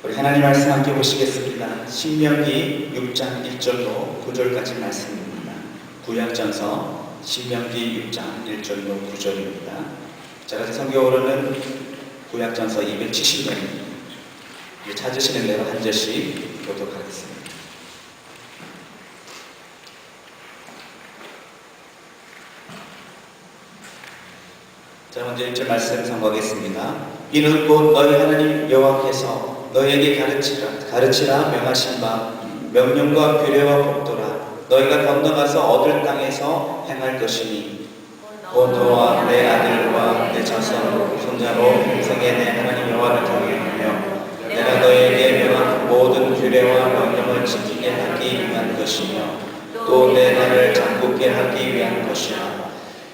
우리 하나님 말씀 함께 보시겠습니다. 신명기 6장 1절로 9절까지 말씀입니다. 구약전서 신명기 6장 1절로 9절입니다. 제가 성경으로는 구약전서 270년 찾으시는 대로 한 절씩 보도록 하겠습니다. 자, 먼저 1절 말씀 선고하겠습니다. 이는 곧 너희 하나님 여호와께서 너희에게 가르치라 명하신 바 명령과 규례와 법도라 너희가 건너가서 얻을 땅에서 행할 것이니 곧 너와 내 아들과 내 자손 손자로 평생에 내 하나님 여호와를 경외하며 내가 너희에게 명한 모든 규례와 명령을 지키게 하기 위한 것이며 또 내 날을 장굽게 하기 위한 것이라.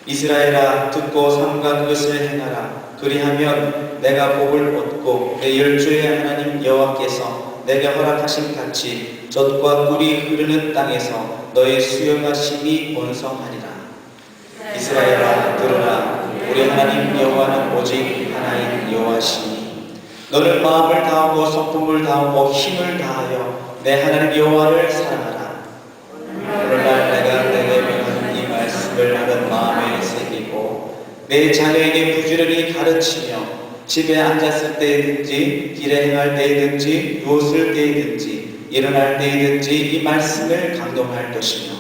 이스라엘아, 듣고 삼가 그것을 행하라. 그리하면 내가 복을 얻고 내 열조의 하나님 여호와께서 내게 허락하신 같이 젖과 꿀이 흐르는 땅에서 너의 수요가 심히 번성하리라. 이스라엘아, 들으라. 우리 하나님 여호와는 오직 하나인 여호와시니 너는 마음을 다하고 성품을 다하고 힘을 다하여 내 하나님 여호와를 사랑하라. 오늘날 내가 내게 명한 이 말씀을 나는 마음에 새기고 내 자녀에게 부지런히 가르치며 집에 앉았을 때이든지 길에 행할 때이든지 누웠을 때이든지 일어날 때이든지 이 말씀을 강동할 것이며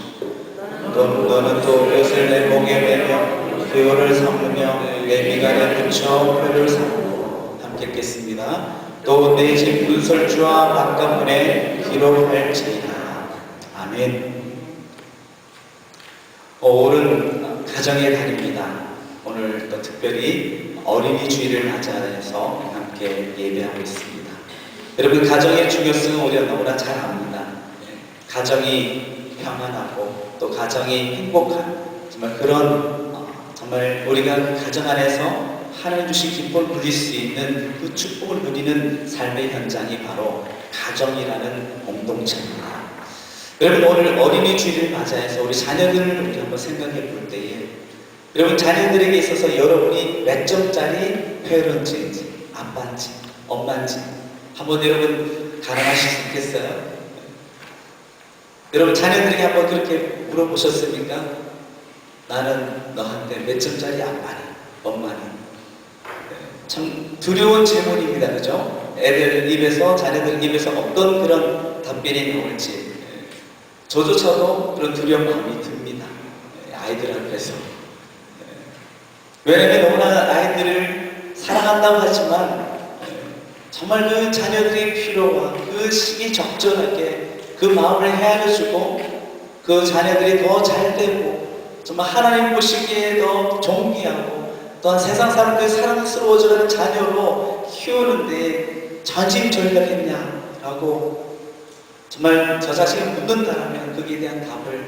너는 또 벼슬 내 목에 매며 교요를 삼으며 내 미간에 붙여 표를 삼고 함께 읽겠습니다. 또 내 집 문설주와 바깥문에 기록할지니라. 아멘. 오늘은 가정의 달입니다. 오늘 또 특별히 어린이 주일을 맞이해서 함께 예배하고 있습니다. 여러분, 가정의 중요성은 우리가 너무나 잘 압니다. 가정이 평안하고 또 가정이 행복한 정말 그런 정말 우리가 가정 안에서 하나님 주신 기쁨을 누릴 수 있는 그 축복을 누리는 삶의 현장이 바로 가정이라는 공동체입니다. 여러분, 오늘 어린이 주일을 맞이해서 우리 자녀들을 우리 한번 생각해 볼 때에 여러분, 자녀들에게 있어서 여러분이 몇 점짜리 페런트인지 아빠인지 엄마인지 한번 여러분 가늠하실 수 있겠어요? 여러분, 자녀들에게 한번 그렇게 물어보셨습니까? 나는 너한테 몇 점짜리 아빠니 엄마니? 참 두려운 질문입니다. 그죠? 애들 입에서, 자녀들 입에서 어떤 그런 답변이 나올지 저조차도 그런 두려운 마음이 듭니다. 아이들 앞에서. 왜냐하면 너무나 아이들을 사랑한다고 하지만 정말 그 자녀들의 필요와 그 시기 적절하게 그 마음을 헤아려주고 그 자녀들이 더 잘되고 정말 하나님 보시기에 더 존귀하고 또한 세상 사람들이 사랑스러워져가는 자녀로 키우는데 전심전력했냐라고 정말 저 자신을 묻는다면 거기에 대한 답을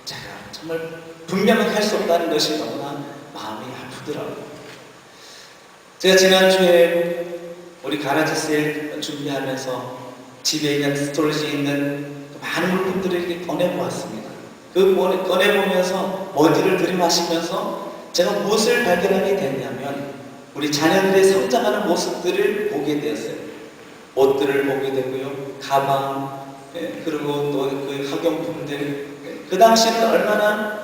제가 정말 분명하게 할 수 없다는 것이 너무나 마음이 아프더라고요. 제가 지난주에 우리 가라지 세일 준비하면서 집에 있는 스토리지에 있는 많은 물품들을 이렇게 꺼내보았습니다. 그 꺼내보면서 먼지를 들이마시면서 제가 무엇을 발견하게 됐냐면 우리 자녀들의 성장하는 모습들을 보게 되었어요. 옷들을 보게 되고요. 가방, 그리고 또 그 학용품들, 그 당시에는 얼마나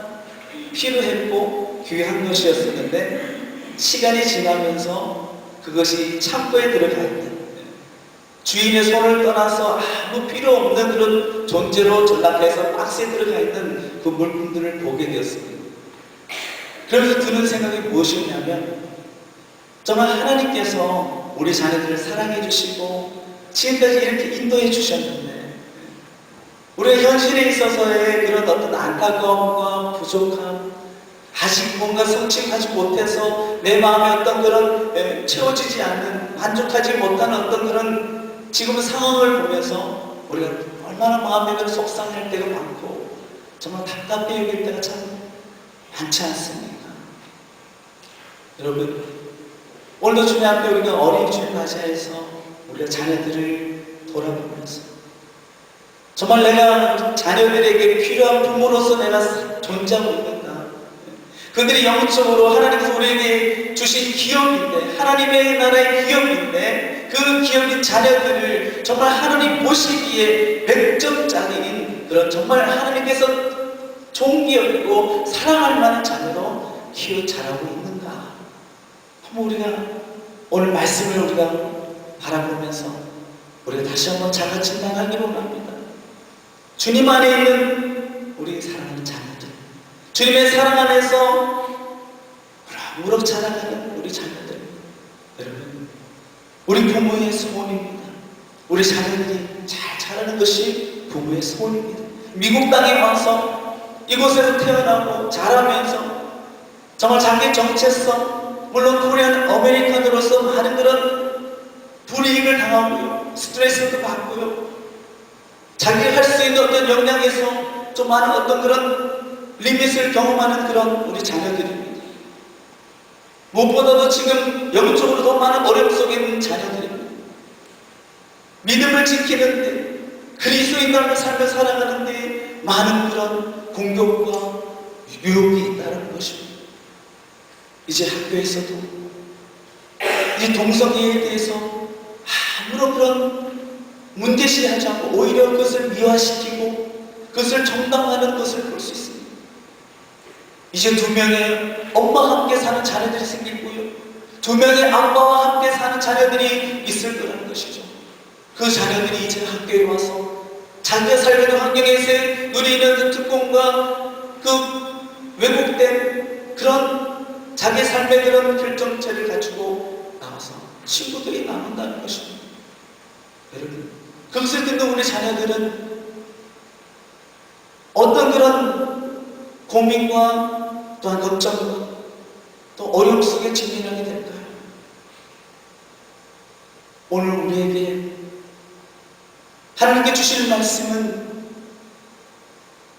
필요했고 귀한 것이었었는데 시간이 지나면서 그것이 창고에 들어가 있는 주인의 손을 떠나서 아무 필요 없는 그런 존재로 전락해서 박스에 들어가 있는 그 물품들을 보게 되었습니다. 그러면서 드는 생각이 무엇이었냐면 정말 하나님께서 우리 자녀들을 사랑해 주시고 지금까지 이렇게 인도해 주셨는데 우리의 현실에 있어서의 그런 어떤 안타까움과 부족함, 아직 뭔가 성취하지 못해서 내 마음에 어떤 그런 채워지지 않는, 만족하지 못하는 어떤 그런 지금 상황을 보면서 우리가 얼마나 마음에 속상할 때가 많고 정말 답답해 여길 때가 참 많지 않습니까? 여러분, 오늘도 주님 앞에 우리가 어린이주일 맞이해서 우리가 자녀들을 돌아보면서 정말 내가 자녀들에게 필요한 부모로서 내가 존재하고 있는가? 그들이 영적으로 하나님께서 우리에게 주신 기업인데, 하나님의 나라의 기업인데, 그 기업인 자녀들을 정말 하나님 보시기에 100점짜리인 그런 정말 하나님께서 존귀하고 사랑할 만한 자녀로 키워 자라고 있는가? 한번 우리가 오늘 말씀을 우리가 바라보면서 우리가 다시 한번 자가 진단하기를 원합니다. 주님 안에 있는 우리 사랑하는 자녀들, 주님의 사랑 안에서 무럭무럭 자라가는 우리 자녀들, 여러분, 우리 부모의 소원입니다. 우리 자녀들이 잘 자라는 것이 부모의 소원입니다. 미국 땅에 와서 이곳에서 태어나고 자라면서 정말 자기 정체성, 물론 코리안 아메리칸으로서 많은 그런 불이익을 당하고요, 스트레스도 받고요, 자기가 할 수 있는 어떤 역량에서 좀 많은 어떤 그런 리밋을 경험하는 그런 우리 자녀들입니다. 무엇보다도 지금 영적으로 더 많은 어려움 속에 있는 자녀들입니다. 믿음을 지키는데, 그리스도인과의 삶을 살아가는데 많은 그런 공격과 유혹이 있다는 것입니다. 이제 학교에서도 이 동성애에 대해서 아무런 그런 문제시하지 않고 오히려 그것을 미화시키고 그것을 정당화하는 것을 볼 수 있습니다. 이제 2명의 엄마와 함께 사는 자녀들이 생기고요, 2명의 아빠와 함께 사는 자녀들이 있을 거라는 것이죠. 그 자녀들이 이제 학교에 와서 자기가 살려는 환경에서 누리는 그 특권과 그 왜곡된 그런 자기 삶의 그런 결정체를 가지고 나와서 친구들이 나눈다는 것입니다. 여러분, 그것을 듣는 우리 자녀들은 어떤 그런 고민과 또한 걱정과 또 어려움 속에 직면하게 될까요? 오늘 우리에게 하나님께 주실 말씀은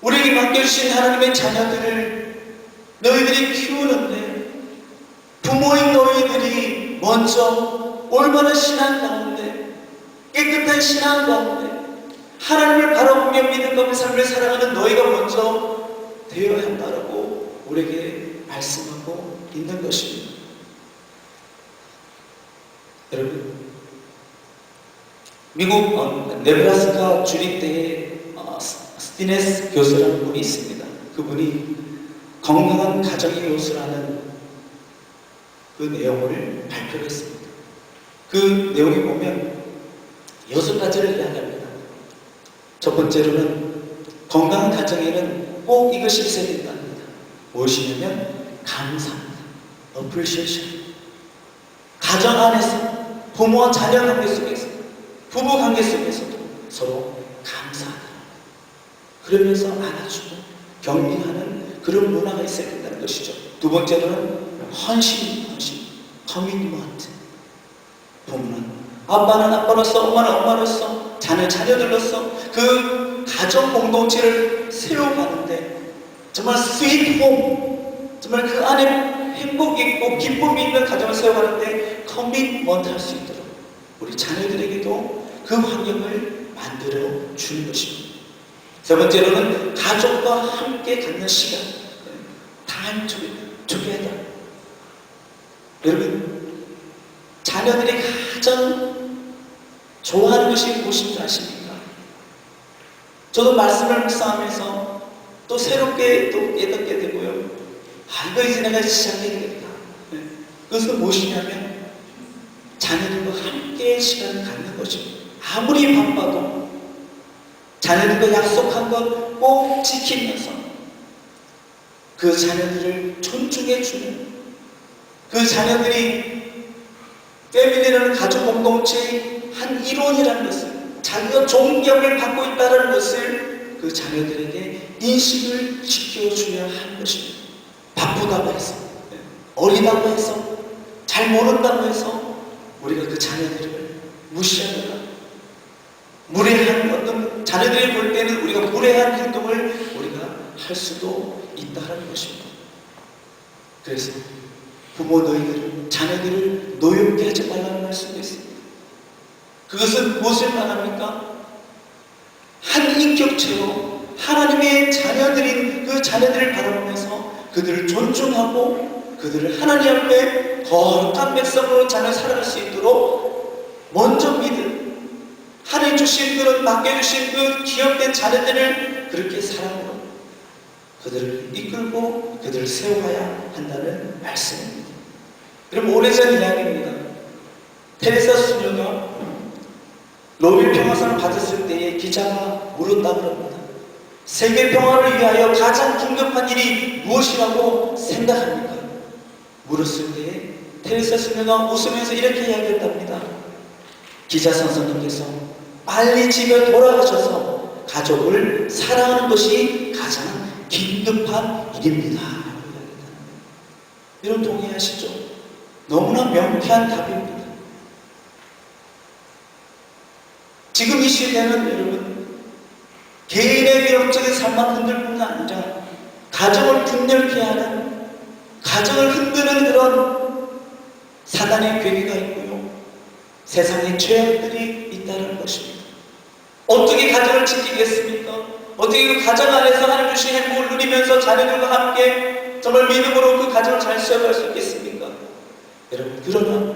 우리에게 맡겨주신 하나님의 자녀들을 너희들이 키우는데, 부모인 너희들이 먼저 올바른 신앙 가운데, 깨끗한 신앙 가운데 하나님을 바라보며 믿는 가운데 삶을 살아가는 너희가 먼저 되어야 한다라고 우리에게 말씀하고 있는 것입니다. 여러분, 미국 네브라스카 주립대에 스티네스 교수라는 분이 있습니다. 그분이 건강한 가정의 요소라는 그 내용을 발표했습니다. 그 내용에 보면 6가지를 이야기합니다. 첫 번째로는 건강한 가정에는 꼭 이것이 있어야 된답니다. 무엇이냐면 감사합니다. appreciation. 가정 안에서 부모와 자녀 관계 속에서, 부부 관계 속에서도 서로 감사하다, 그러면서 안아주고 격려하는 그런 문화가 있어야 된다는 것이죠. 두 번째로는 헌신, 커미트먼트. 부모는 아빠는 아빠로서, 엄마는 엄마로서, 자녀들로서 그 가정 공동체를 세워가는데 정말 스윗 홈, 정말 그 안에 행복이 있고 기쁨이 있는 가정을 세워가는데 커미트먼트 할 수 있도록 우리 자녀들에게도 그 환경을 만들어 주는 것입니다. 세 번째로는 가족과 함께 갖는 시간, 타임 투게더. 여러분, 자녀들이 가장 좋아하는 것이 무엇인 줄 아십니까? 저도 말씀을 묵상하면서 또 새롭게 또 깨닫게 되고요, 이거 이제 내가 시작해야 되겠다. 그것은 무엇이냐면 자녀들과 함께 시간을 갖는 것입니다. 아무리 바빠도 자녀들과 약속한 것 꼭 지키면서 그 자녀들을 존중해주는, 그 자녀들이 패밀리라는 가족 공동체의 한 일원이라는 것을, 자기가 존경을 받고 있다는 것을 그 자녀들에게 인식을 시켜줘야 하는 것입니다. 바쁘다고 해서, 어리다고 해서, 잘 모른다고 해서 우리가 그 자녀들을 무시하거나 무례한 어떤, 자녀들이 볼 때는 우리가 무례한 행동을 우리가 할 수도 있다는 것입니다. 그래서 부모 너희들은 자녀들을 노엽게 하지 말라는 말씀도 있습니다. 그것은 무엇을 말합니까? 한 인격체로 하나님의 자녀들인 그 자녀들을 바라보면서 그 그들을 존중하고 그들을 하나님 앞에 거룩한 백성으로 잘 살아갈 수 있도록 먼저 믿음, 하나님 주신 그런 맡겨주신 그 기업된 자녀들을 그렇게 사랑으로 그들을 이끌고 그들을 세워가야 한다는 말씀입니다. 여러분, 오래전 이야기입니다. 테레사 수녀가 노벨 평화상을 받았을 때에 기자가 물었다고 합니다. 세계 평화를 위하여 가장 긴급한 일이 무엇이라고 생각합니까? 물었을 때에 테레사 수녀가 웃으면서 이렇게 이야기했답니다. 기자 선생님께서 빨리 집에 돌아가셔서 가족을 사랑하는 것이 가장 긴급한 일입니다. 여러분 동의하시죠? 너무나 명쾌한 답입니다. 지금 이 시대는 여러분 개인의 위협적인 삶만 흔들 뿐 아니라 가정을 분열케 하는, 가정을 흔드는 그런 사단의 괴계가 있고요, 세상의 죄악들이 있다는 것입니다. 어떻게 가정을 지키겠습니까? 어떻게 그 가정 안에서 하나님 주신 행복을 누리면서 자녀들과 함께 정말 믿음으로 그 가정을 잘 세워갈 수 있겠습니까? 여러분, 그러나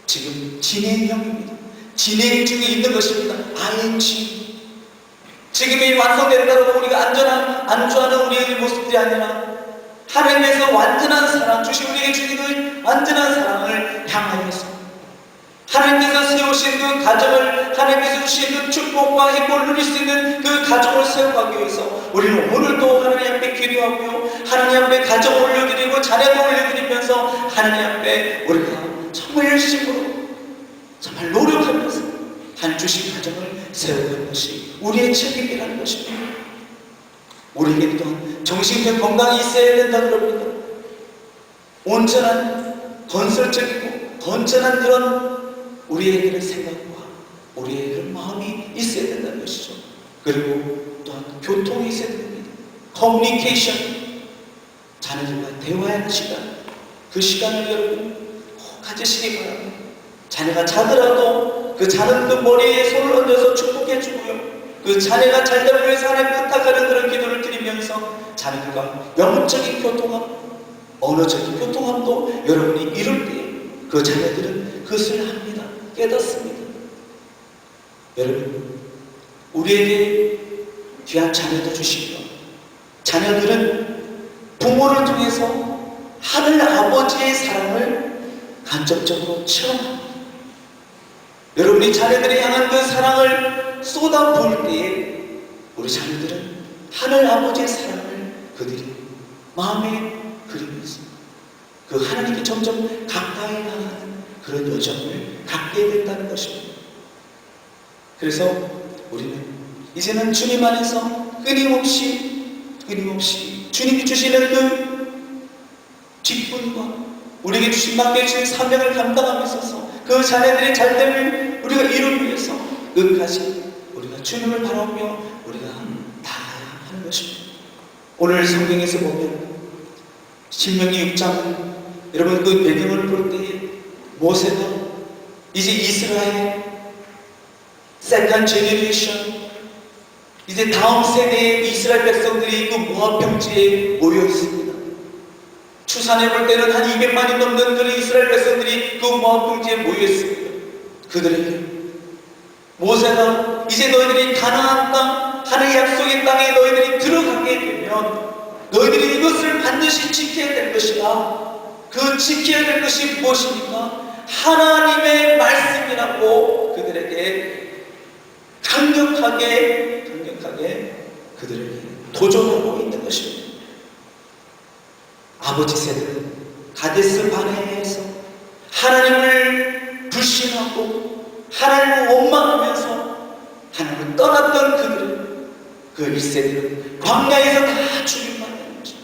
지금 진행형입니다. 진행 중에 있는 것입니다. ING. 지금이 완성된다고 우리가 안주하는 우리의 모습들이 아니라 하나님께서 완전한 사랑, 주신 우리에게 주신 그 완전한 사랑을 향하여서 하나님께서 세우신 그 가정을, 하나님께서 주신 그 축복과 행복을 누릴 수 있는 그 가정을 세워가기 위해서 우리는 오늘도 하나님 앞에 기도하고요, 하나님 앞에 가정 올려드리고 자녀도 올려드리면서 하나님 앞에 우리가 정말 열심으로 정말 노력하면서 한 주신 가정을 세우는 것이 우리의 책임이라는 것입니다. 우리에게 또한 정신적 건강이 있어야 된다 그럽니다. 온전한 건설적이고 건전한 그런 우리의 그런 생각과 우리의 그런 마음이 있어야 된다는 것이죠. 그리고 또한 교통이 있어야 됩니다. 커뮤니케이션, 자녀들과 대화하는 시간, 그 시간을 여러분 꼭 가지시기 바랍니다. 자녀가 자더라도 그 자는 그 머리에 손을 얹어서 축복해주고요, 그 자녀가 잘 되기 위해서 하나님 부탁하는 그런 기도를 드리면서 자녀들과 영적인 교통함, 언어적인 교통함도 여러분이 이룰 때 그 자녀들은 그것을 합니다. 깨닫습니다. 여러분, 우리에게 귀한 자녀도 주시고 자녀들은 부모를 통해서 하늘 아버지의 사랑을 간접적으로 체험합니다. 여러분이 자녀들에 향한 그 사랑을 쏟아부을 때에 우리 자녀들은 하늘 아버지의 사랑을 그들이 마음에 그리면서 그 하나님께 점점 가까이 나가는 그런 여정을 갖게 된다는 것입니다. 그래서 우리는 이제는 주님 안에서 끊임없이 주님이 주시는 그 직분과 우리에게 맡겨주신 사명을 감당하면서 그 자녀들의 잘됨을 우리가 이루기 위해서 끝까지 우리가 주님을 바라보며 우리가 다가야 하는 것입니다. 오늘 성경에서 보면 신명기 6장, 여러분 그 배경을 볼 때에 모세가 이제 이스라엘 세컨드 제너레이션, 이제 다음 세대의 이스라엘 백성들이 그 모압 평지에 모여 있습니다. 추산해 볼 때는 한 200만이 넘는 그런 이스라엘 백성들이 그 모압 평지에 모여 있습니다. 그들에게 모세가 이제 너희들이 가나안 땅, 하나님의 약속의 땅에 너희들이 들어가게 되면 너희들이 이것을 반드시 지켜야 될 것이다. 그 지켜야 될 것이 무엇입니까? 하나님의 말씀이라고 그들에게 강력하게 그들에게 도전하고 있는 것입니다. 아버지 세대는 가데스 바네아에서 하나님을 불신하고 하나님을 원망하면서 하나님을 떠났던 그들은 그 1세대는 광야에서 다 죽임받는 거죠.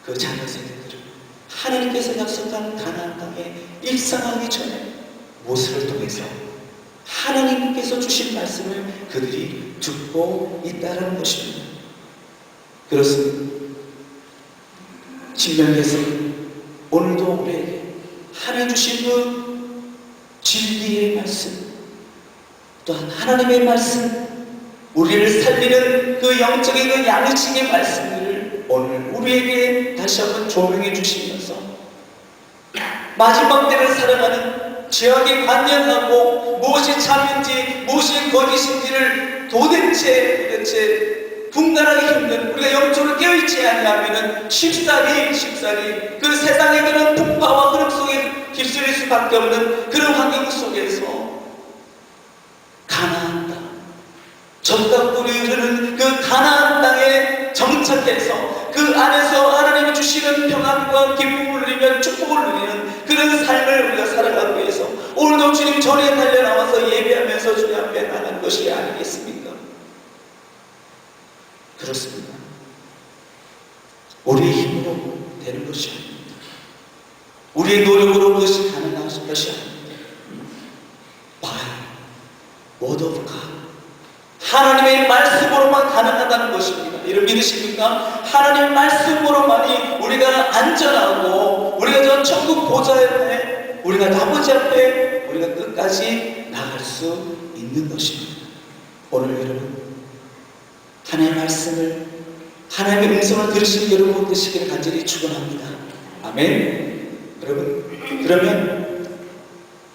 그 자녀 세대들은 하나님께서 약속한 가나안 땅에 입성하기 전에 모세를 통해서 하나님께서 주신 말씀을 그들이 듣고 있다는 것입니다. 그렇습니다. 신명기에서는 오늘도 우리에게 하나님 주신 그 진리의 말씀, 또한 하나님의 말씀, 우리를 살리는 그 영적인 그 양식의 말씀들을 오늘 우리 우리에게 다시 한번 조명해 주시면서 마지막 때를 살아가는 죄악에 관념하고 무엇이 참인지 무엇이 거짓인지를 도대체 분간하기 힘든, 우리가 영적으로 깨어있지 아니하면 쉽사리 그 세상의 그런 풍파와 흐름 속에 휩쓸릴 수밖에 없는 그런 환경 속에서 가나안 땅, 적각불이 흐르는 그 가나안 땅에 정착해서 그 안에서 하나님이 주시는 평안과 기쁨을 누리며 축복을 누리는 그런 삶을 우리가 살아가기 위해서 오늘도 주님 전에 달려나와서 예배하면서 주님 앞에 나가는 것이 아니겠습니까? 그렇습니다. 우리의 힘으로 되는 것이 아닙니다. 우리의 노력으로 그것이 가능한 것이 아닙니다. By word of God, 하나님의 말씀으로만 가능하다는 것입니다. 이를 믿으십니까? 하나님의 말씀으로만이 우리가 안전하고 우리가 저 천국 보좌에 우리가 아버지 앞에 우리가 끝까지 나갈 수 있는 것입니다. 오늘 여러분 하나님의 말씀을, 하나님의 음성을 들으시는 여러분 되시기를 간절히 축원합니다. 아멘. 여러분, 그러면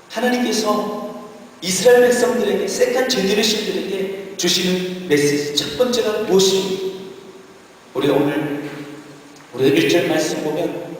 하나님께서 이스라엘 백성들에게, 세컨 제너레이션들에게 주시는 메시지 첫 번째가 무엇입니까? 우리가 오늘 우리가 1절 말씀 보면,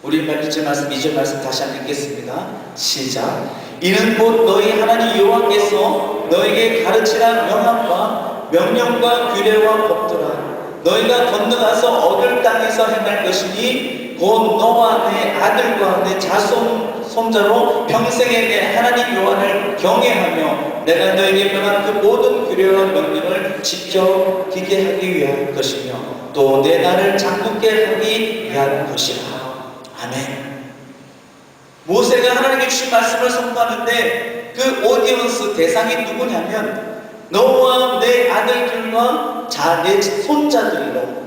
우리 1절 말씀, 2절 말씀 다시 한번 읽겠습니다. 시작. 이는 곧 너희 하나님 여호와께서 너에게 가르치라 명함과 명령과 규례와 법도라. 너희가 건너가서 얻을 땅에서 행할 것이니 곧 너와 내 아들과 내 자손 손자로 평생에 내 하나님 여호와를 경외하며 내가 너에게 명한 그 모든 규례와 명령을 지켜지게 하기 위한 것이며 또 내 나를 장굳게 하기 위한 것이라. 아멘. 모세가 하나님께 주신 말씀을 선포하는데 그 오디언스 대상이 누구냐면 너와 내 아들들과 내 손자들로,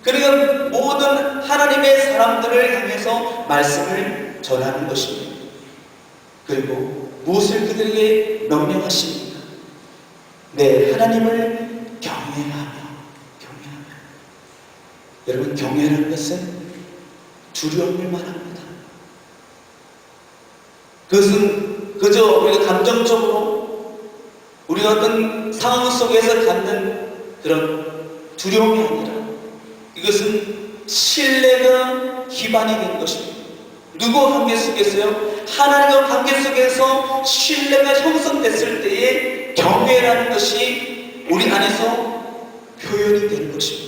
그러니까 모든 하나님의 사람들을 향해서 말씀을 전하는 것입니다. 그리고 무엇을 그들에게 명령하십니까? 네, 하나님을 경외하며. 여러분, 경외라는 것은 두려움을 말합니다. 그것은 그저 우리가 감정적으로 우리가 어떤 상황 속에서 갖는 그런 두려움이 아니라 이것은 신뢰가 기반이 된 것입니다. 누구와 관계 속에서요? 하나님과 관계 속에서 신뢰가 형성됐을 때에 경외라는 것이 우리 안에서 표현이 되는 것입니다.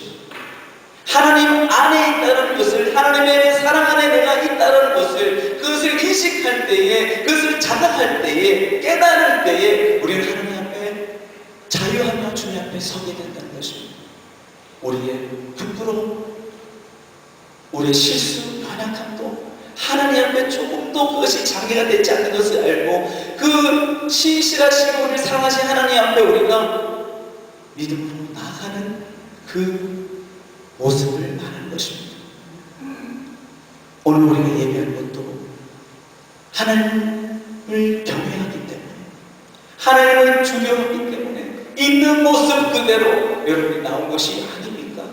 하나님 안에 있다는 것을, 하나님의 사랑 안에 내가 있다는 것을, 그것을 인식할 때에, 그것을 자각할 때에, 깨달을 때에 우리는 하나님 앞에 자유하며 주님 앞에 서게 된다는 것입니다. 우리의 부끄러움, 우리의 실수, 연약함도 하나님 앞에 조금도 그것이 장애가 되지 않는 것을 알고 그 신실하시고 우리를 사랑하신 하나님 앞에 우리가 믿음으로 나아가는 그 모습을 말하는 것입니다. 오늘 우리가 예배할 것도 하나님을 경외하기 때문에, 하나님을 두려워하기 때문에 있는 모습 그대로 여러분이 나온 것이 아닙니까?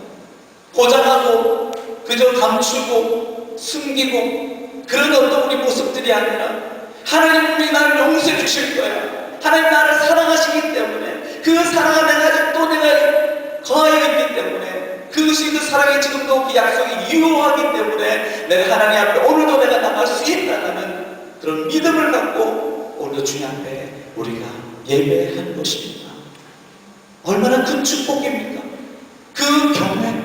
포장하고 그저 감추고 숨기고 그런 어떤 우리 모습들이 아니라 하나님이 나를 용서해 주실 거야. 하나님 나를 사랑하시기 때문에 그 사랑을 내가 또 내가 거하여 있기 때문에 그것이 그 사랑이 지금도 그 약속이 유효하기 때문에 내가 하나님 앞에 오늘도 내가 나갈 수 있다는 그런 믿음을 갖고 오늘도 주님 앞에 우리가 예배하는 것입니다. 얼마나 큰 축복입니까? 그 경외,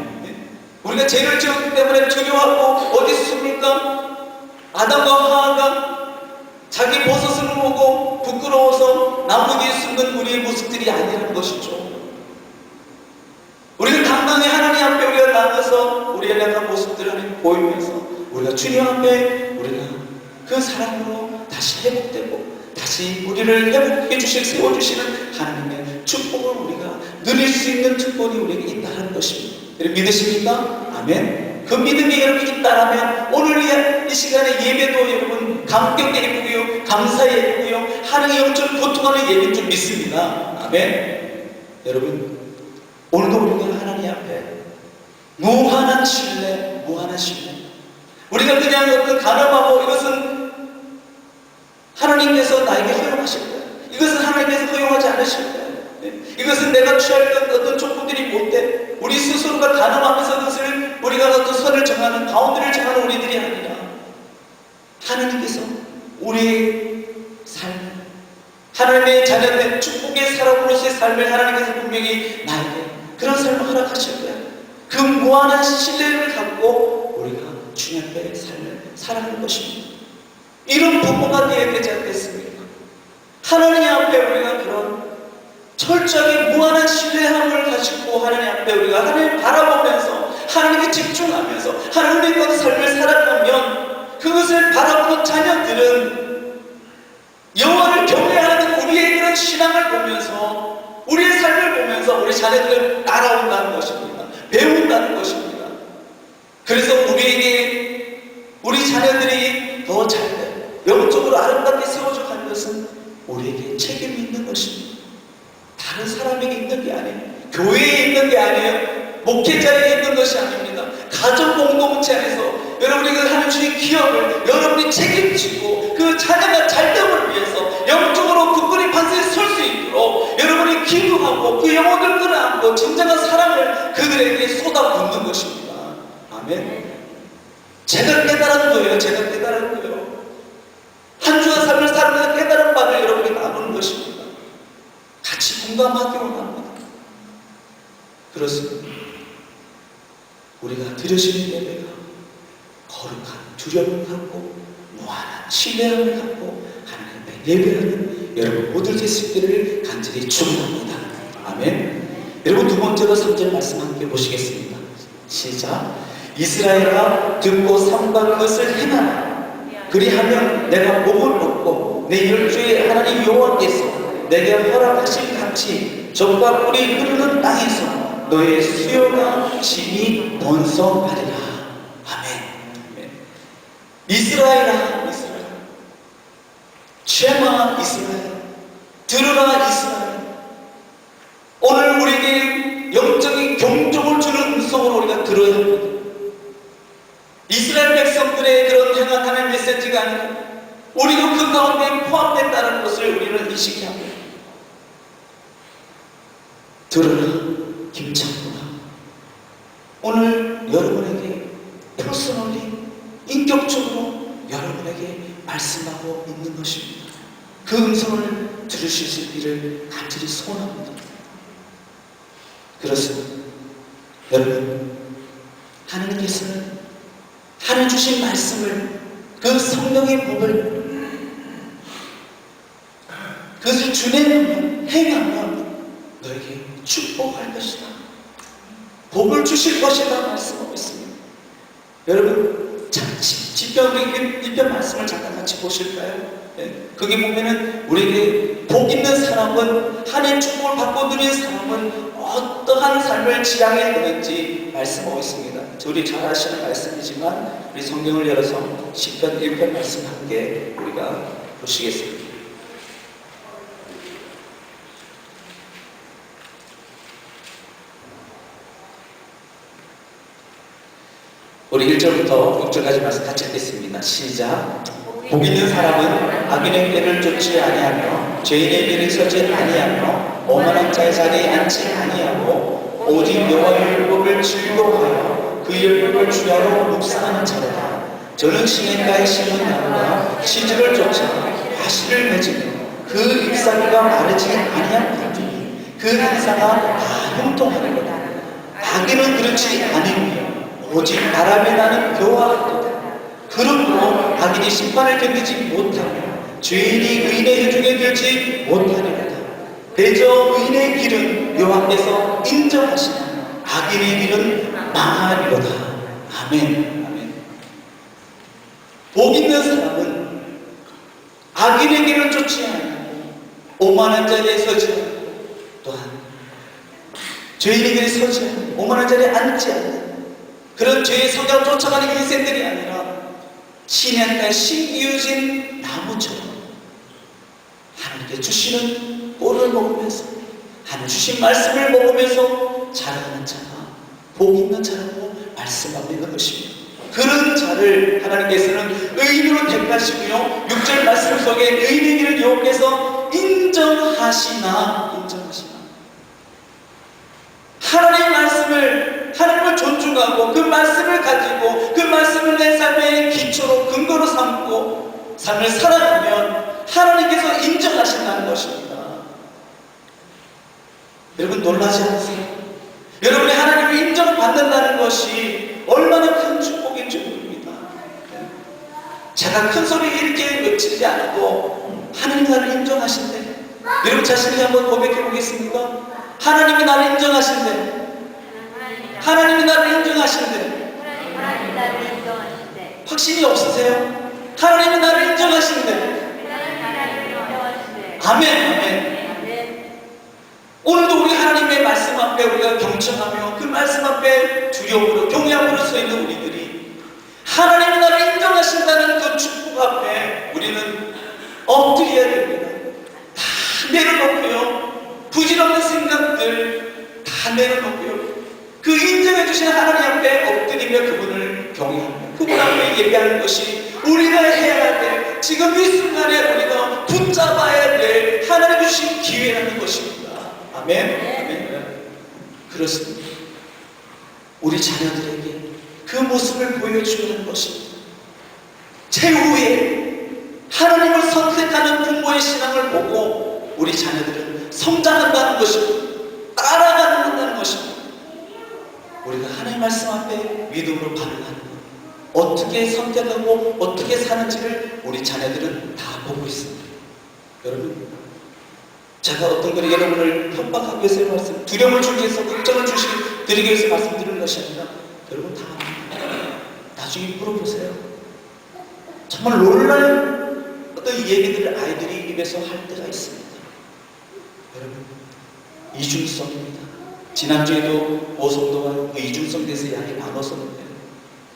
우리가 죄를 지었기 때문에 두려워하고 어디 있습니까? 아담과 하와가 자기 버섯을 보고 부끄러워서 나무 뒤에 숨는 우리의 모습들이 아니라는 것이죠. 우리는 당당히 하나님 앞에 우리가 나가서 우리의 내가 모습들을 보이면서 우리가 주님 앞에 우리가 그 사랑으로 다시 회복되고 다시 우리를 회복해 주실, 세워주시는 하나님의 축복을 우리가 누릴 수 있는 특권이 우리에게 있다는 것입니다. 여러분 믿으십니까? 아멘. 그 믿음이 여러분 있다라면 오늘 이 시간에 예배도 여러분 감격의 예배고요, 감사의 예배고요, 하나님의 영적으로 고통하는 예배인 줄 믿습니다. 아멘. 여러분 오늘도 우리가 하나님 앞에 무한한 신뢰, 무한한 신뢰. 우리가 그냥 어떤 가늠하고 이것은 하나님께서 나에게 허용하실 거예요. 이것은 하나님께서 허용하지 않으실 거예요. 이것은 내가 취할 어떤 조건들이 못돼. 우리 스스로가 가늠하면서 그것을 우리가 어떤 선을 정하는, 바운드를 정하는 우리들이 아니라 하나님께서 우리의 삶, 하나님의 자녀된 축복의 사람으로서의 삶을 하나님께서 분명히 나에게 그런 삶을 허락하실 거예요. 그 무한한 신뢰를 갖고 우리가 주님 앞에 삶을 살아가는 것입니다. 이런 부모가 되어야 되지 않겠습니까? 하나님 앞에 우리가 그런 철저하게 무한한 신뢰함을 가지고 하나님 앞에 우리가 하나님을 바라보면서 하나님께 집중하면서 하나님과 삶을 살아가면 그것을 바라보는 자녀들은 여호와를 경외하는 우리의 그런 신앙을 보면서 우리의 삶을 보면서 우리 자녀들을 따라온다는 것입니다. 배운다는 것입니다. 그래서 우리 자녀들이 더 잘, 영적으로 아름답게 세워져 가는 것은 우리에게 책임이 있는 것입니다. 다른 사람에게 있는 게 아니에요. 교회에 있는 게 아니에요. 목회자에게 있는 것이 아닙니다. 가정 공동체 안에서 여러분이 그 하나님 주신 기업을 여러분이 책임지고 그 자녀가 잘됨을 위해서 영적으로 굳건히 반석에 설 수 있도록 여러분이 기도하고 그 영혼을 끌어안고 진정한 사랑을 그들에게 쏟아붓는 것입니다. 아멘. 제가 깨달은 거예요. 제가 깨달은 거예요. 한 주의 삶을 살면서 깨달은 바를 여러분이 나누는 것입니다. 같이 공감하기 원합니다. 그렇습니다. 우리가 드려지는 예배가 거룩한 두려움을 갖고 무한한 신뢰함을 갖고 하나님의 예배하는 여러분 모두 될 수 있기를 간절히 축원합니다. 아멘. 여러분 두 번째로 3절 말씀 함께 보시겠습니다. 시작. 이스라엘아 듣고 삼가 그것을 행하라. 그리하면 내가 복을 얻고 내 열주의 하나님 여호와께서 내게 허락하신 같이 적과 꿀이 흐르는 땅에서 너의 수요가 심히 번성하리라. 아멘. 이스라엘아, 이스라엘. 쉐마 이스라엘. 들으라 이스라엘. 오늘 우리에게 영적인 경종을 주는 음성을 우리가 들어야 합니다. 이스라엘 백성들의 그런 행한 하나님의 메시지가 아니라 우리도 그 가운데 포함된다는 것을 우리는 인식해야 합니다. 들으라 김창구나. 오늘 여러분에게 퍼스널리 인격적으로 여러분에게 말씀하고 있는 것입니다. 그 음성을 들으실 수 있기를 간절히 소원합니다. 그렇습니다. 여러분, 하나님께서는 하나님 주신 말씀을, 그 성령의 법을 그것을 준행하면, 행하면 너에게 축복할 것이다, 복을 주실 것이다 말씀하고 있습니다. 여러분, 지편 우리 1편 말씀을 잠깐 같이 보실까요? 거기 보면은 우리에게 복 있는 사람은, 하나님 축복을 받고 누리는 사람은 어떠한 삶을 지향해야 되는지 말씀하고 있습니다. 우리 잘 아시는 말씀이지만 우리 성경을 열어서 시편 1편 말씀 함께 우리가 보시겠습니다. 우리 1절부터 6절까지 말씀 같이 읽겠습니다. 시작. 복 있는 사람은 악인의 길을 쫓지 아니하며 죄인의 길을 서지 아니하며 오만한 자의 자리에 앉지 아니하고 오직 여호와의 율법을 즐거워하여 그 율법을 주야로 묵상하는 자로다. 저는 시냇가에 심은 나무가 시집을 쫓아 가시를 맺으며 그 잎사귀가 마르지 아니한 것이니 그 행사가 다 형통하리로다. 악인은 그렇지 아니하며 오직 바람이 나는 여호와로다. 그러므로 악인이 심판을 견디지 못하며 죄인이 의인의 회중에 들지 못하리로다. 대저 의인의 길은 여호와께서 인정하시나 악인의 길은 망하리로다. 아멘. 아멘. 복 있는 사람은 악인의 길을 쫓지 않고 오만한 자리에 서지 않고 또한 죄인의 길에 서지 않고 오만한 자리에 앉지 않는 그런 죄의 성향을 쫓아가는 인생들이 아니라 시냇가에 심기울진 나무처럼 하나님께 주시는 꼴을 먹으면서 하나님 주신 말씀을 먹으면서 자라가는 자가 복 있는 자라고 말씀만 믿는 것입니다. 그런 자를 하나님께서는 의인으로 택하시고요, 6절 말씀 속에 의인이기를 여호와께서 인정하시나. 하나님을 존중하고 그 말씀을 가지고 그 말씀을 내 삶의 기초로 근거로 삼고 삶을 살아가면 하나님께서 인정하신다는 것입니다. 여러분 놀라지 않으세요? 여러분이 하나님을 인정받는다는 것이 얼마나 큰 축복인지 모릅니다. 제가 큰 소리 이렇게 외치지 않아도 하나님 나를 인정하신대. 여러분 자신이 한번 고백해 보겠습니까? 하나님이 나를 인정하신대. 하나님이 나를 인정하신대. 확신이 없으세요? 하나님이 나를 인정하신대. 아멘. 오늘도 우리 하나님의 말씀 앞에 우리가 경청하며 그 말씀 앞에 두려움으로 경외함으로 서 있는 우리들이 하나님이 나를 인정하신다는 그 축복 앞에 우리는 엎드려야 됩니다. 다 내려놓고요, 부질없는 생각들 다 내려놓고요, 그 인정해 주신 하나님 앞에 엎드리며 그분을 경외하며 그분 앞에 예배하는 것이 우리가 해야 될, 지금 이 순간에 우리가 붙잡아야 될 하나님 주신 기회라는 것입니다. 아멘. 그렇습니다. 우리 자녀들에게 그 모습을 보여주는 하는 것입니다. 최후에 하나님을 선택하는 부모의 신앙을 보고 우리 자녀들은 성장한다는 것입니다. 따라간다는 것입니다. 우리가 하나님 말씀 앞에 믿음으로 반응하는 것, 어떻게 선택하고 어떻게 사는지를 우리 자녀들은 다 보고 있습니다. 여러분, 제가 어떤 분이 여러분을 협박하기 위해서 말씀, 두려움을 주기 위해서, 걱정을 드리기 위해서 말씀드리는 것이 아니라 여러분 다 나중에 물어보세요. 정말 놀랄 어떤 얘기들을 아이들이 입에서 할 때가 있습니다. 여러분, 이중성입니다. 지난주에도 오성도가 그 이중성에 대해서 이야기 나눴었는데,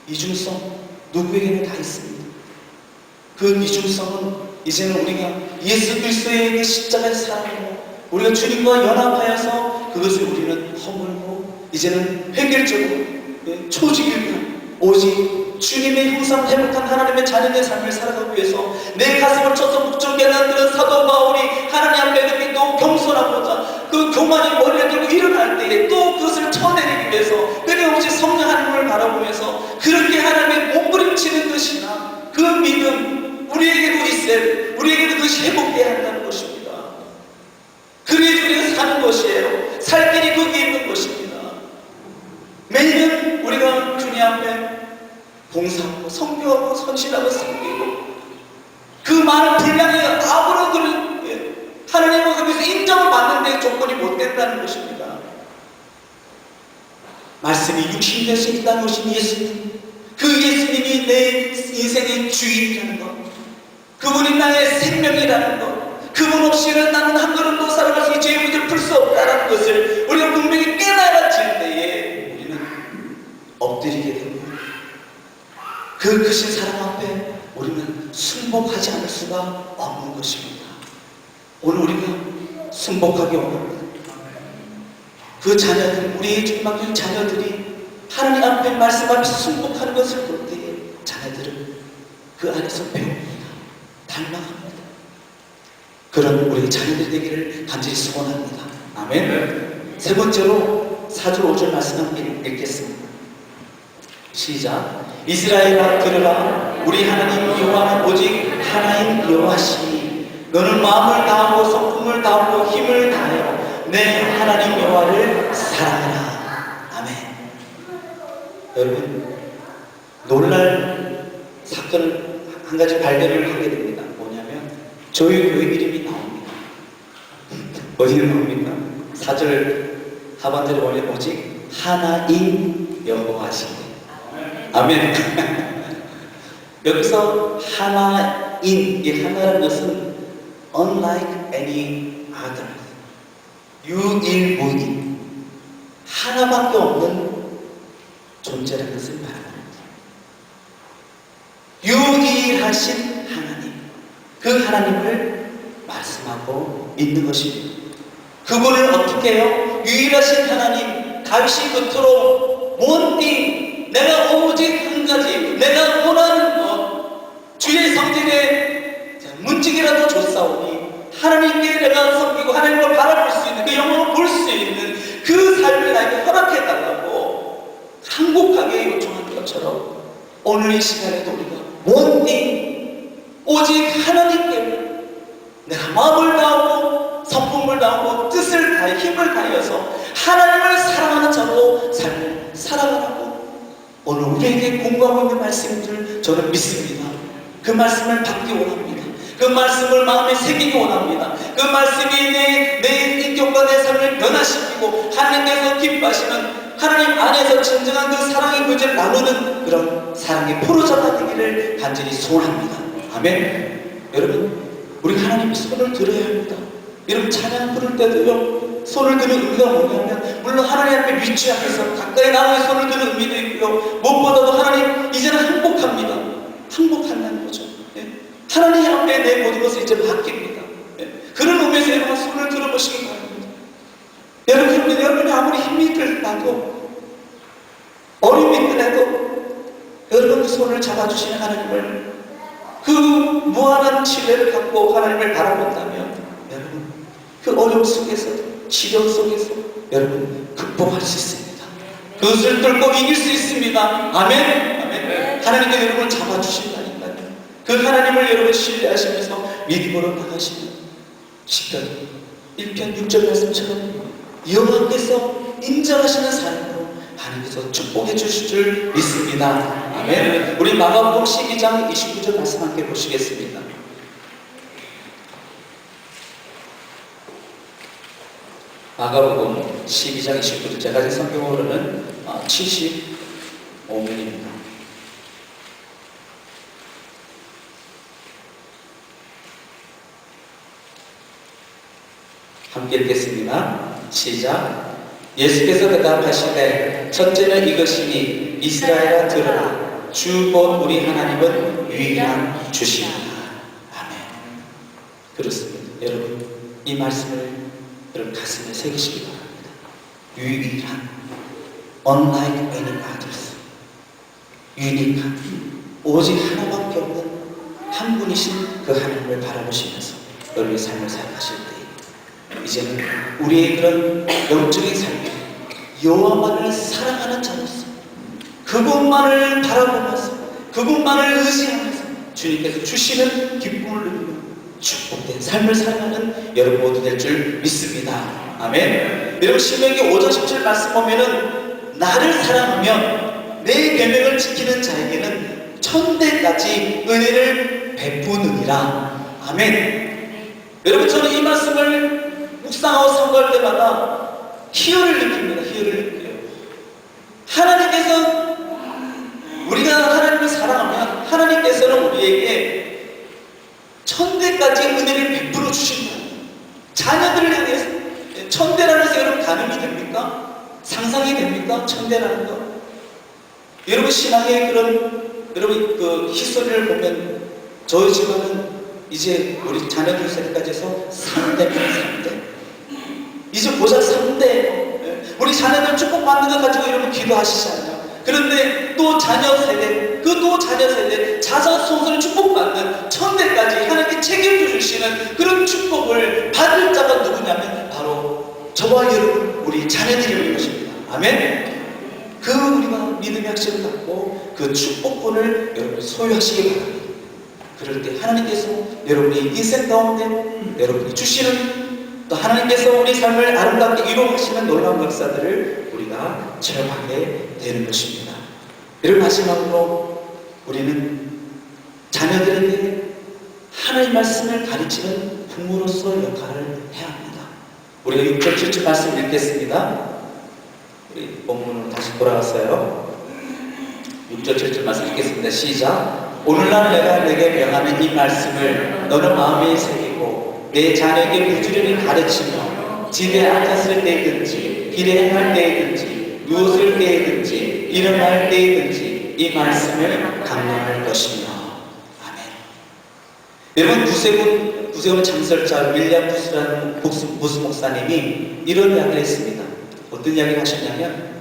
이중성 누구에게나 다 있습니다. 그 이중성은 이제는 우리가 예수 그리스도의 십자가의 사랑으로 우리가 주님과 연합하여서 그것을 우리는 허물고 이제는 획일적으로 초직일로 오직 주님의 형상 회복한 하나님의 자녀의 삶을 살아가기 위해서 내 가슴을 쳐서 묵적게 하는 그런 사도 바울이 하나님 앞에 이렇게 또 겸손하고자 그 교만이 머리를 들고 일어날 때에 또 그것을 쳐내리기 위해서 끊임없이 성령 하나님을 바라보면서 그렇게 하나님의 몸부림치는 것이나 그 믿음 우리에게도 있어요. 우리에게도 그것이 회복되어야 한다는 것입니다. 그래야 우리가 사는 것이에요. 살 길이 거기에 있는 것입니다. 매년 우리가 주님 앞에 봉사하고 성교하고 선실하고 섬기고 그 많은 분량의 아무런 하나님은 거기서 인정을 받는 데 조건이 못 된다는 것입니다. 말씀이 육신이 될 수 있다는 것이 예수님, 그 예수님이 내 인생의 주인이라는 것, 그분이 나의 생명이라는 것, 그분 없이는 나는 한 걸음도 살아갈 수 있는 죄의 문제를 풀 수 없다는 것을 우리가 분명히 깨달아질 때에 우리는 엎드리게 됩니다. 그 크신 사랑 앞에 우리는 순복하지 않을 수가 없는 것입니다. 오늘 우리가 순복하기 원합니다. 그 자녀들, 우리의 주님의 자녀들이 하나님 앞에 말씀 앞에서 순복하는 것을 볼 때에 자녀들은 그 안에서 배웁니다. 닮아갑니다. 그런 우리 자녀들 되기를 간절히 소원합니다. 아멘. 세 번째로 4절 5절 말씀 함께 읽겠습니다. 시작. 이스라엘아 들으라. 우리 하나님 여호와는 오직 하나님 여호와시니 너는 마음을 다하고 성품을 다하고 힘을 다하여 내 하나님 여호와를 사랑하라. 아멘. 여러분, 놀랄 사건을 한 가지 발견을 하게 됩니다. 뭐냐면 저희 교회 이름이 나옵니다. 어디에 나옵니까? 4절 하반절에 보면 오직 하나인 여호와시니. 아멘. 여기서 하나인, 이 하나라는 것은 unlike any other, 유일무이, 하나밖에 없는 존재라는 것을 말합니다. 유일하신 하나님, 그 하나님을 말씀하고 있는 것입니다. 그분을 어떻게 해요? 유일하신 하나님, 다윗이 그토록 먼 띵 내가 오직 한 가지, 내가 원하는 것, 주의 성전에 문지기라도 줬사오니 하나님께 내가 섬기고 하나님을 바라볼 수 있는 그 영광을 볼 수 있는 그 삶을 나에게 허락해달라고 한곡하게 요청한 것처럼 오늘 이 시간에도 우리가 원리 오직 하나님께 내가 마음을 다하고 성품을 다하고 뜻을 다해 힘을 다하여서 하나님을 사랑하는 자로 삶을 살아가라고 오늘 우리에게 공부하고 있는 말씀들 저는 믿습니다. 그 말씀을 받기 원합니다. 그 말씀을 마음에 새기기 원합니다. 그 말씀이 내 인격과 내 삶을 변화시키고 하나님께서 기뻐하시는 하나님 안에서 진정한 그 사랑의 교제를 나누는 그런 사랑의 포로자가 되기를 간절히 소원합니다. 아멘. 여러분, 우리 하나님의 손을 들어야 합니다. 여러분, 찬양 부를 때도요, 손을 드는 의미가 뭐냐면, 물론 하나님 앞에 위치하면서 가까이 나와의 손을 드는 의미도 있고요, 무엇보다도 하나님 이제는 행복합니다. 행복한다는 거죠. 예? 하나님 앞에 내 모든 것을 이제 맡깁니다. 예? 그런 의미에서 여러분 손을 들어보시기 바랍니다. 여러분이 아무리 힘이 들어도 어림이 끈해도 여러분 그 손을 잡아주시는 하나님을 그 무한한 지혜를 갖고 하나님을 바라본다면 여러분 그 어려움 속에서도 시련 속에서 여러분 극복할 수 있습니다. 그것을 뚫고 이길 수 있습니다. 아멘. 아멘. 하나님께 여러분을 잡아주신다니까요. 그 하나님을 여러분 신뢰하시면서 믿음으로 나가시면 시편 1편 6절 말씀처럼 여호와께서 인정하시는 삶으로 하나님께서 축복해 주실 줄 믿습니다. 아멘. 우리 마가복음 12장 29절 말씀 함께 보시겠습니다. 마가복음 12장 29절, 제가 제 성경으로는 75면입니다. 함께 읽겠습니다. 시작. 예수께서 대답하시되 첫째는 이것이니 이스라엘아 들으라. 주 곧 우리 하나님은 유일한 주시니라. 아멘. 그렇습니다. 여러분 이 말씀을 여러분 가슴에 새기시기 바랍니다. 유일한, unlike any others, 유니크한, 오직 하나밖에 없는 한 분이신 그 하나님을 바라보시면서 여러분의 삶을 살아가실 때 이제는 우리의 그런 영적인 삶이 여호와만을 사랑하는 자로서 그분만을 바라보면서 그분만을 의지하면서 주님께서 주시는 기쁨을 누리며 축복된 삶을 살아가는 여러분 모두 될 줄 믿습니다. 아멘. 여러분 신명기 5장 17 말씀 보면은 나를 사랑하면 내 계명을 지키는 자에게는 천대까지 은혜를 베푸느니라. 아멘. 여러분 저는 이 말씀을 묵상하고 선거할 때마다 희열을 느낍니다. 희열을 느껴요. 하나님께서 우리가 하나님을 사랑하면 하나님께서는 우리에게 천대까지 은혜를 베풀어 주신다. 자녀들을 향해서 천대라는 것이 여러분 가늠이 됩니까? 상상이 됩니까? 천대라는 거. 여러분 신앙의 그런 여러분 그 히스토리를 보면 저희 집안은 이제 우리 자녀들 세대까지 해서 3대입니다. 3대. 이제 고작 3대. 우리 자녀들 축복받는 것 가지고 여러분 기도하시잖아요. 그런데 또 자녀 세대, 그 또 자녀 세대, 자자손손 축복받는 천대까지 하나님께 책임져 주시는 그런 축복을 받을 자가 누구냐면 바로 저와 여러분, 우리 자녀들이 것입니다. 아멘. 그 우리가 믿음의 확신을 갖고 그 축복권을 여러분 소유하시기 바랍니다. 그럴 때 하나님께서 여러분의 인생 가운데 여러분이 주시는 또 하나님께서 우리 삶을 아름답게 이루어가시는 놀라운 역사들을 우리가 체험하게 되는 것입니다. 여러분 마지막으로 우리는 자녀들에게 하나님의 말씀을 가르치는 부모로서 역할을 해야 합니다. 우리가 6절 7절 말씀 읽겠습니다. 우리 본문으로 다시 돌아왔어요. 6절 7절 말씀 읽겠습니다. 시작. 오늘날 내가 내게 명하는 이 말씀을 너는 마음에 새기고 내 자녀에게 부지런히 가르치며 집에 앉았을 때든지 길에 행할 때든지 누웠을 때든지 일어날 때든지 이 말씀을 강론할 것이며. 아멘. 여러분 구세군 창설자 윌리엄 부스라는 부스 목사님이 이런 이야기를 했습니다. 어떤 이야기를 하셨냐면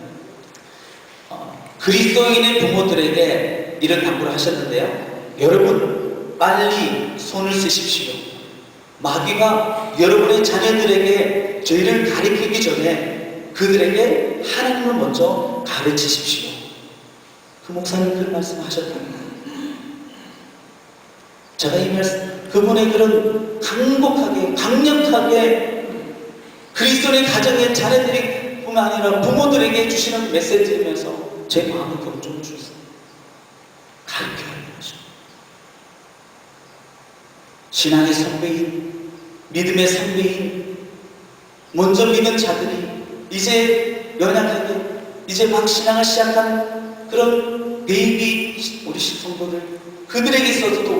그리스도인의 부모들에게 이런 당부를 하셨는데요. 여러분, 빨리 손을 쓰십시오. 마귀가 여러분의 자녀들에게 저희를 가르치기 전에 그들에게 하나님을 먼저 가르치십시오. 그 목사님 그런 말씀 하셨답니다. 제가 이 말씀, 그분의 그런 강력하게 그리스도의 가정의 자녀들이 뿐만 아니라 부모들에게 주시는 메시지면서 제 마음을 좀 주셨어요. 가르쳐야 하는 거죠. 신앙의 선배인, 믿음의 선배인, 먼저 믿은 자들이 이제 연약하게, 이제 막 신앙을 시작한 그런 베이비 우리 성도들, 그들에게 있어서도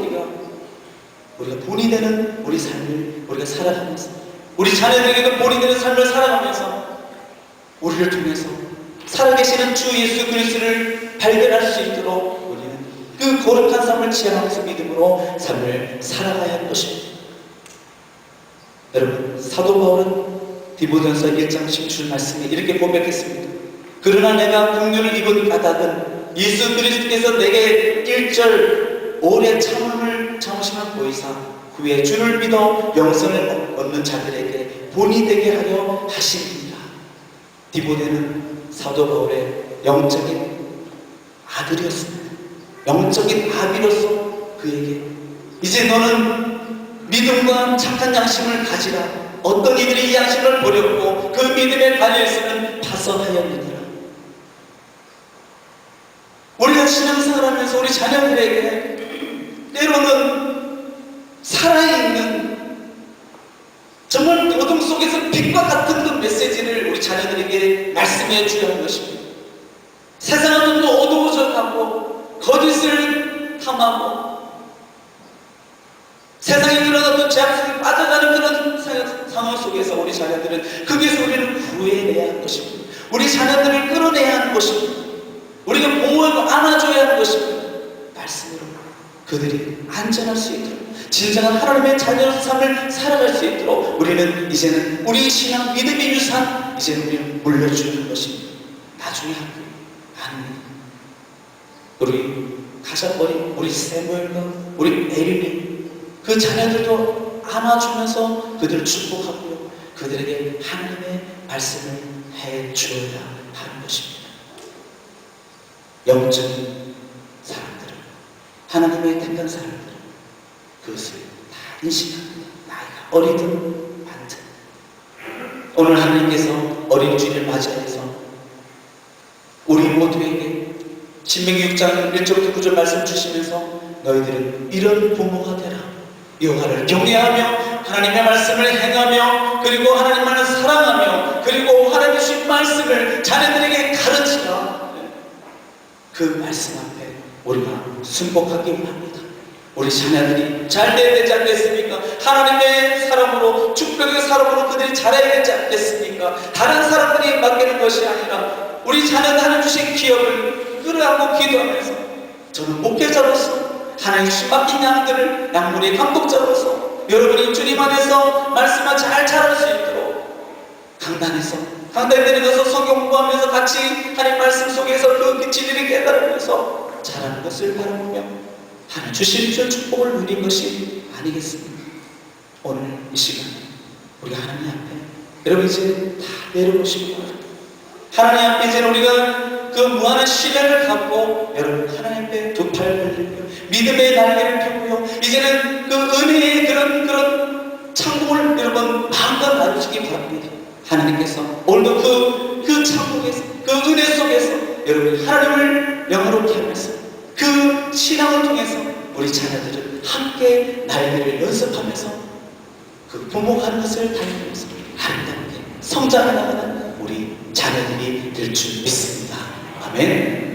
우리가 본이 되는 우리 삶을 우리가 살아가면서, 우리 자녀들에게도 본이 되는 삶을 살아가면서 우리를 통해서 살아계시는 주 예수 그리스도를 발견할 수 있도록 우리는 그 거룩한 삶을 지향하면서 믿음으로 삶을 살아가야 할 것입니다. 여러분, 사도 바울은 디모데전서 1장 17절 말씀에 이렇게 고백했습니다. 그러나 내가 긍휼을 입은 까닭은 예수 그리스도께서 내게 1절 오래 참으심을 보이사 후에 주를 믿어 영생을 얻는 자들에게 본이 되게 하려 하십니다. 디모데는 사도 바울의 영적인 아들이었습니다. 영적인 아비로서 그에게 이제 너는 믿음과 착한 양심을 가지라. 어떤 이들이 이 양심을 버렸고 그 믿음의 관여에서는 파선하였느니라. 우리가 신앙생활 하면서 우리 자녀들에게 때로는 살아있는 정말 어둠 속에서 빛과 같은 그 메시지를 우리 자녀들에게 말씀해 주려 하는 것입니다. 세상은 또 어두워져 가고 거짓을 탐하고 세상에 일어나던 죄악 속에 빠져가는 그런 상황 속에서 우리 자녀들은 거기에서 우리는 구해내야 하는 것입니다. 우리 자녀들을 끌어내야 하는 것입니다. 우리가 보호하고 안아줘야 하는 것입니다. 말씀으로 그들이 안전할 수 있도록 진정한 하나님의 자녀의 삶을 살아갈 수 있도록 우리는 이제는 우리 신앙 믿음의 유산 이제는 우리는 물려주는 것입니다. 나중에 아닙니다. 우리 가장머리, 우리 세모엘과 우리 에림이 그 자녀들도 안아주면서 그들을 축복하고요. 그들에게 하나님의 말씀을 해주어야 하는 것입니다. 영적인 사람들은, 하나님의 택한 사람들은 그것을 다 인식합니다. 나이가 어리든 많든. 오늘 하나님께서 어린 주일을 맞이해서 우리 모두에게 신명기 6장 1절부터 9절 말씀 주시면서 너희들은 이런 부모가 되라. 여호와를 경외하며 하나님의 말씀을 행하며 그리고 하나님만을 사랑하며 그리고 하나님 주신 말씀을 자녀들에게 가르치라. 그 말씀 앞에 우리가 순복하기 원합니다. 우리 자녀들이 잘 돼야 되지 않겠습니까? 하나님의 사람으로, 축복의 사람으로 그들이 자라야 되지 않겠습니까? 다른 사람들이 맡기는 것이 아니라 우리 자녀들 하나님 주신 기업을 끌어안고 기도하면서 저는 목회자로서 하나님 주신 맡긴 양들을 양물의 감독자로서 여러분이 주님 안에서 말씀을 잘 자랄 수 있도록 강단에 내려가서 성경 공부하면서 같이 하나님 말씀 속에서 그 진리를 깨달으면서 자라는 것을 바라보며 하나님 주신 주 축복을 누린 것이 아니겠습니까? 오늘 이 시간에 우리가 하나님 앞에 여러분 이제 다 내려보시고 하나님 앞에 이제 우리가 그 무한한 신뢰를 갖고 여러분 하나님 앞에 두 팔 벌리며 믿음의 날개를 펴고요. 이제는 그 은혜의 그런 창공을 여러분 마음껏 나누시기 바랍니다. 하나님께서 오늘도 그 창공에서 그 은혜 속에서 여러분 하나님을 영화롭게 하면서 그 신앙을 통해서 우리 자녀들은 함께 날개를 연습하면서 그 부모가 하는 것을 달리면서 아름답게 성장해 나가는 우리 자녀들이 될 줄 믿습니다. 아멘.